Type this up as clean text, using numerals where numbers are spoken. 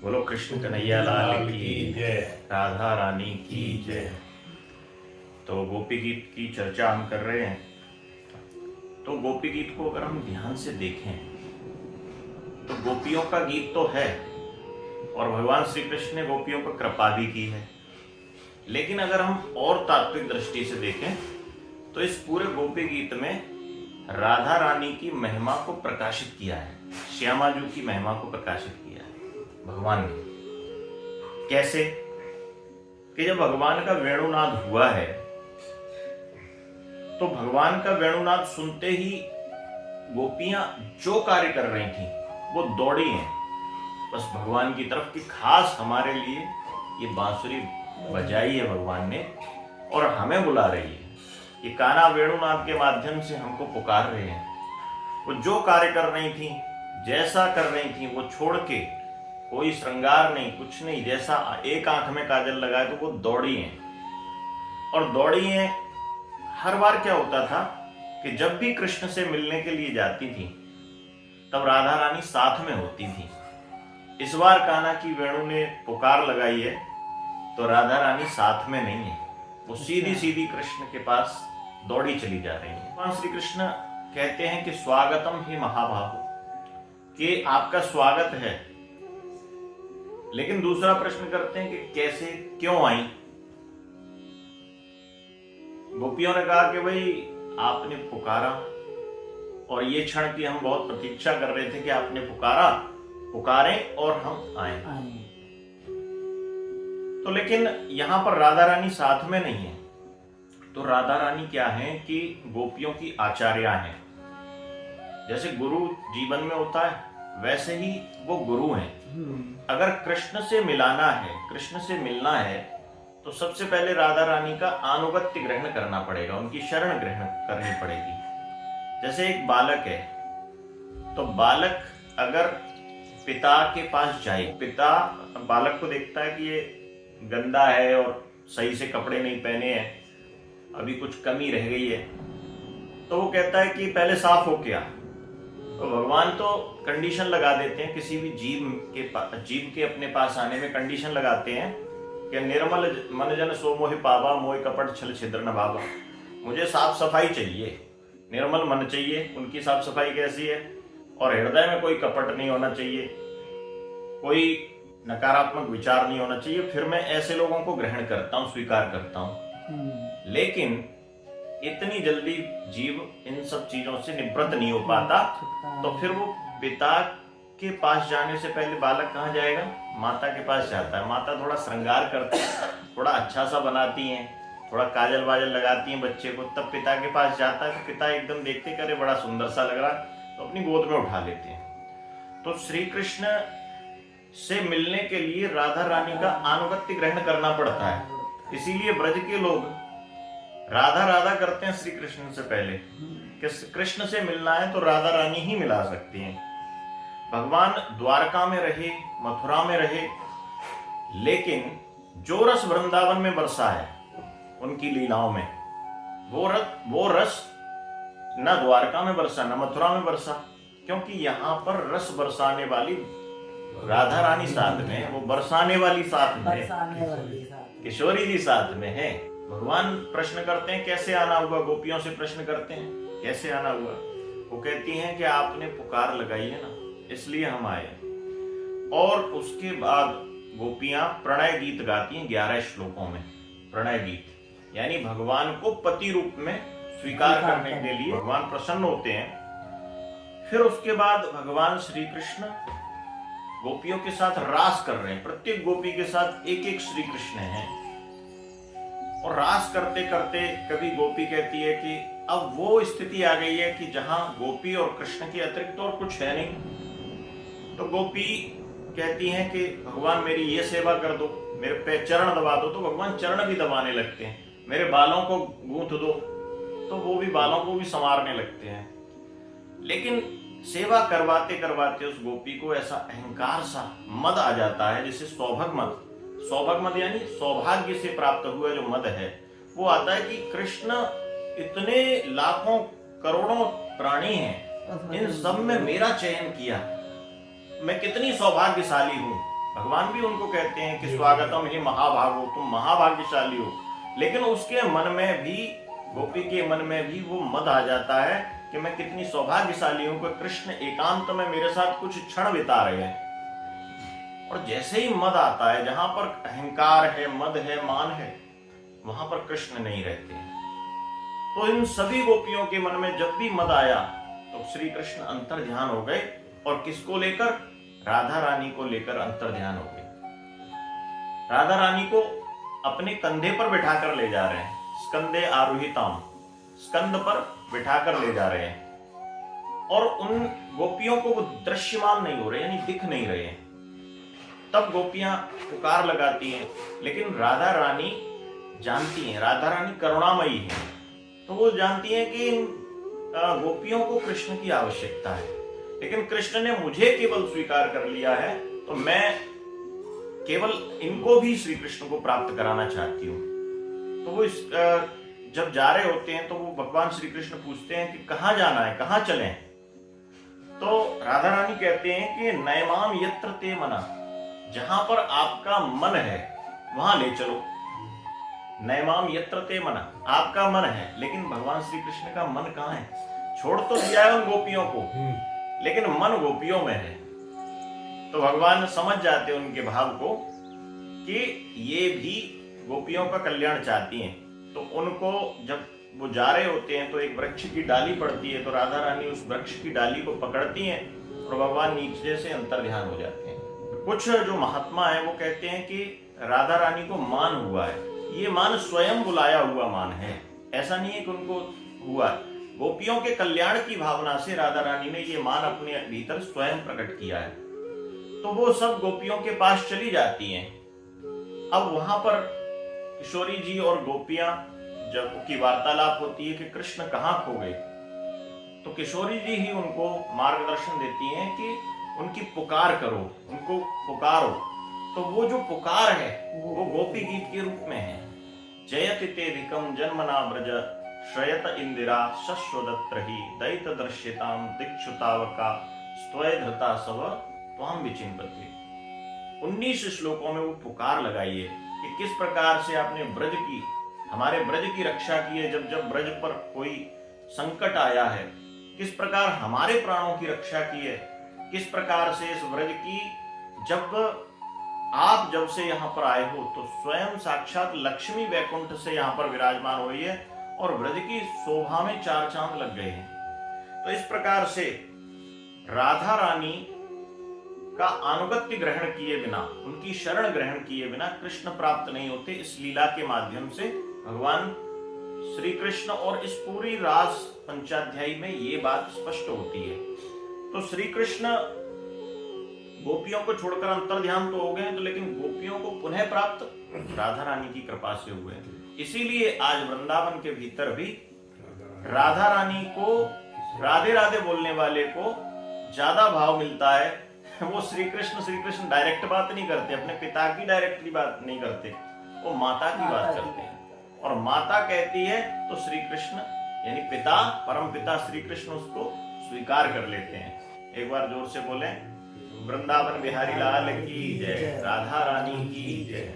बोलो कृष्ण कन्हैया लाल की जय। राधा रानी की जय। तो गोपी गीत की चर्चा हम कर रहे हैं। तो गोपी गीत को अगर हम ध्यान से देखें तो गोपियों का गीत तो है और भगवान श्री कृष्ण ने गोपियों पर कृपा भी की है, लेकिन अगर हम और तात्विक दृष्टि से देखें तो इस पूरे गोपी गीत में राधा रानी की महिमा को प्रकाशित किया है, श्यामा जी की महिमा को प्रकाशित किया है भगवान ने। कैसे कि जब भगवान का वेणुनाद हुआ है तो भगवान का वेणुनाद सुनते ही गोपियां जो कार्य कर रही थी वो दौड़ी हैं बस भगवान की तरफ कि खास हमारे लिए ये बांसुरी बजाई है भगवान ने और हमें बुला रही है। ये कान्हा वेणुनाद के माध्यम से हमको पुकार रहे हैं। वो जो कार्य कर रही थी, जैसा कर रही थी, वो छोड़ के कोई श्रृंगार नहीं, कुछ नहीं, जैसा एक आंख में काजल लगाए तो वो दौड़ी हैं। और दौड़ी हैं, हर बार क्या होता था कि जब भी कृष्ण से मिलने के लिए जाती थी तब राधा रानी साथ में होती थी। इस बार कान्हा की वेणु ने पुकार लगाई है तो राधा रानी साथ में नहीं है, वो सीधी सीधी कृष्ण के पास दौड़ी चली जा रही है। भगवान श्री कृष्ण कहते हैं कि स्वागतम ही महाभागो, कि आपका स्वागत है। लेकिन दूसरा प्रश्न करते हैं कि कैसे, क्यों आई? गोपियों ने कहा कि भाई आपने पुकारा और ये क्षण की हम बहुत प्रतीक्षा कर रहे थे कि आपने पुकारें और हम आए। तो लेकिन यहां पर राधा रानी साथ में नहीं है। तो राधा रानी क्या है कि गोपियों की आचार्या हैं। जैसे गुरु जीवन में होता है वैसे ही वो गुरु हैं। अगर कृष्ण से मिलाना है, कृष्ण से मिलना है तो सबसे पहले राधा रानी का आनुगत्य ग्रहण करना पड़ेगा, उनकी शरण ग्रहण करनी पड़ेगी। जैसे एक बालक है तो बालक अगर पिता के पास जाए, पिता बालक को देखता है कि ये गंदा है और सही से कपड़े नहीं पहने हैं, अभी कुछ कमी रह गई है, तो वो कहता है कि पहले साफ हो क्या। तो भगवान तो कंडीशन लगा देते हैं, किसी भी जीव के अपने पास आने में कंडीशन लगाते हैं कि निर्मल मन जन सो मोहि पावा, मोहि कपट छल छिद्र न भावा। मुझे साफ सफाई चाहिए, निर्मल मन चाहिए। उनकी साफ सफाई कैसी है? और हृदय में कोई कपट नहीं होना चाहिए, कोई नकारात्मक विचार नहीं होना चाहिए, फिर मैं ऐसे लोगों को ग्रहण करता हूं, स्वीकार करता हूं। लेकिन इतनी जल्दी जीव इन सब चीजों से निवृत्त नहीं हो पाता, तो फिर वो पिता के पास जाने से पहले बालक कहाँ जाएगा? माता के पास जाता है। माता थोड़ा श्रृंगार करती है, थोड़ा अच्छा सा बनाती हैं, थोड़ा काजल वाजल लगाती हैं बच्चे को, तब पिता के पास जाता है। तो पिता एकदम देखते करे बड़ा सुंदर सा लग रहा, तो अपनी गोद में उठा लेते हैं। तो श्री कृष्ण से मिलने के लिए राधा रानी का आनुगत्य ग्रहण करना पड़ता है। इसीलिए ब्रज के लोग राधा राधा करते हैं श्री कृष्ण से पहले, कि कृष्ण से मिलना है तो राधा रानी ही मिला सकती हैं। भगवान द्वारका में रहे, मथुरा में रहे, लेकिन जो रस वृंदावन में बरसा है उनकी लीलाओं में, वो रस न द्वारका में बरसा न मथुरा में बरसा, क्योंकि यहाँ पर रस बरसाने वाली राधा रानी साथ में है, वो बरसाने वाली साथ में है, किशोरी जी साथ में है। भगवान प्रश्न करते हैं कैसे आना हुआ, गोपियों से प्रश्न करते हैं कैसे आना हुआ। वो कहती हैं कि आपने पुकार लगाई है ना, इसलिए हम आए। और उसके बाद गोपियां प्रणय गीत गाती हैं 11 श्लोकों में। प्रणय गीत यानी भगवान को पति रूप में स्वीकार करने के लिए भगवान प्रसन्न होते हैं। फिर उसके बाद भगवान श्री कृष्ण गोपियों के साथ रास कर रहे हैं। प्रत्येक गोपी के साथ एक एक श्री कृष्ण है, और रास करते करते कभी गोपी कहती है कि अब वो स्थिति आ गई है कि जहां गोपी और कृष्ण के अतिरिक्त तो और कुछ है नहीं। तो गोपी कहती हैं कि भगवान मेरी ये सेवा कर दो, मेरे पे चरण दबा दो, तो भगवान चरण भी दबाने लगते हैं। मेरे बालों को गूंथ दो, तो वो भी बालों को भी संवारने लगते हैं। लेकिन सेवा करवाते करवाते उस गोपी को ऐसा अहंकार सा मद आ जाता है, जिसे सौभाग्य मद यानी सौभाग्य से प्राप्त हुआ जो मद है वो आता है कि कृष्ण इतने लाखों करोड़ों प्राणी हैं, इन सब में मेरा चयन किया, मैं कितनी सौभाग्यशाली हूं। भगवान भी उनको कहते हैं कि स्वागतम हे महाभागो, तुम महाभाग्यशाली हो। लेकिन उसके मन में भी, गोपी के मन में भी वो मद आ जाता है कि मैं कितनी सौभाग्यशाली हूं कि कृष्ण एकांत में मेरे साथ कुछ क्षण बिता रहे हैं। और जैसे ही मद आता है, जहां पर अहंकार है, मद है, मान है, वहां पर कृष्ण नहीं रहते हैं। तो इन सभी गोपियों के मन में जब भी मद आया तो श्री कृष्ण अंतर ध्यान हो गए। और किसको लेकर? राधा रानी को लेकर अंतर ध्यान हो गए। राधा रानी को अपने कंधे पर बिठाकर ले जा रहे हैं, स्कंदे आरोहिताम, स्कंद पर बिठाकर ले जा रहे हैं। और उन गोपियों को वो दृश्यमान नहीं हो रहे, यानी दिख नहीं रहे हैं। तब गोपियां पुकार लगाती हैं, लेकिन राधा रानी जानती हैं, राधा रानी करुणामयी है, तो वो जानती हैं कि इन गोपियों को कृष्ण की आवश्यकता है। लेकिन कृष्ण ने मुझे केवल स्वीकार कर लिया है, तो मैं केवल इनको भी श्री कृष्ण को प्राप्त कराना चाहती हूँ। तो वो जब जा रहे होते हैं तो वो भगवान श्री कृष्ण पूछते हैं कि कहाँ जाना है, कहाँ चलें? तो राधा रानी कहते हैं कि नयमाम यत्र ते मना, जहां पर आपका मन है वहां ले चलो। नयमाम यत्र ते मना, आपका मन है, लेकिन भगवान श्री कृष्ण का मन कहाँ है? छोड़ तो दिया है उन गोपियों को, लेकिन मन गोपियों में है। तो भगवान समझ जाते हैं उनके भाव को कि ये भी गोपियों का कल्याण चाहती हैं। तो उनको जब वो जा रहे होते हैं तो एक वृक्ष की डाली पड़ती है, तो राधा रानी उस वृक्ष की डाली को पकड़ती हैं और भगवान नीचे से अंतर ध्यान हो जाते हैं। कुछ जो महात्मा है वो कहते हैं कि राधा रानी को मान हुआ है, ये मान स्वयं बुलाया हुआ मान है, ऐसा नहीं है कि उनको हुआ। गोपियों के कल्याण की भावना से राधा रानी ने ये मान अपने भीतर स्वयं प्रकट किया है। तो वो सब गोपियों के पास चली जाती हैं। अब वहां पर किशोरी जी और गोपियां जब की वार्तालाप होती है कि कृष्ण कहाँ खो गए, तो किशोरी जी ही उनको मार्गदर्शन देती हैं कि उनकी पुकार करो, उनको पुकारो। तो वो जो पुकार है वो गोपी गीत के रूप में है। जयति ते धिकम जन्मना ब्रज श्रयत इंदिरा शश्वदत्र ही दैत दृश्यताम दिक्षुतावका स्तवय धृता सब त्वाम विचिंपते। 19 श्लोकों में वो पुकार लगाई है कि किस प्रकार से आपने ब्रज की, हमारे ब्रज की रक्षा की है। जब जब ब्रज पर कोई संकट आया है, किस प्रकार हमारे प्राणों की रक्षा की है, किस प्रकार से इस ब्रज की, जब से यहाँ पर आए हो तो स्वयं साक्षात लक्ष्मी वैकुंठ से यहाँ पर विराजमान हुई है और ब्रज की शोभा में 4 चांद लग गए हैं। तो इस प्रकार से राधा रानी का अनुगत्य ग्रहण किए बिना, उनकी शरण ग्रहण किए बिना कृष्ण प्राप्त नहीं होते। इस लीला के माध्यम से भगवान श्री कृष्ण और इस पूरी रास पंचाध्यायी में ये बात स्पष्ट होती है। तो श्री कृष्ण गोपियों को छोड़कर अंतर ध्यान तो हो गए, तो लेकिन गोपियों को पुनः प्राप्त राधा रानी की कृपा से हुए। इसीलिए आज वृंदावन के भीतर भी राधा रानी को, राधे राधे बोलने वाले को ज्यादा भाव मिलता है। वो श्री कृष्ण डायरेक्ट बात नहीं करते, अपने पिता की डायरेक्टली बात नहीं करते, वो माता की बात करते हैं। और माता कहती है तो श्री कृष्ण यानी पिता, परम पिता श्री कृष्ण उसको स्वीकार कर लेते हैं। एक बार जोर से बोलें, वृंदावन बिहारी लाल की जय, राधा रानी की जय।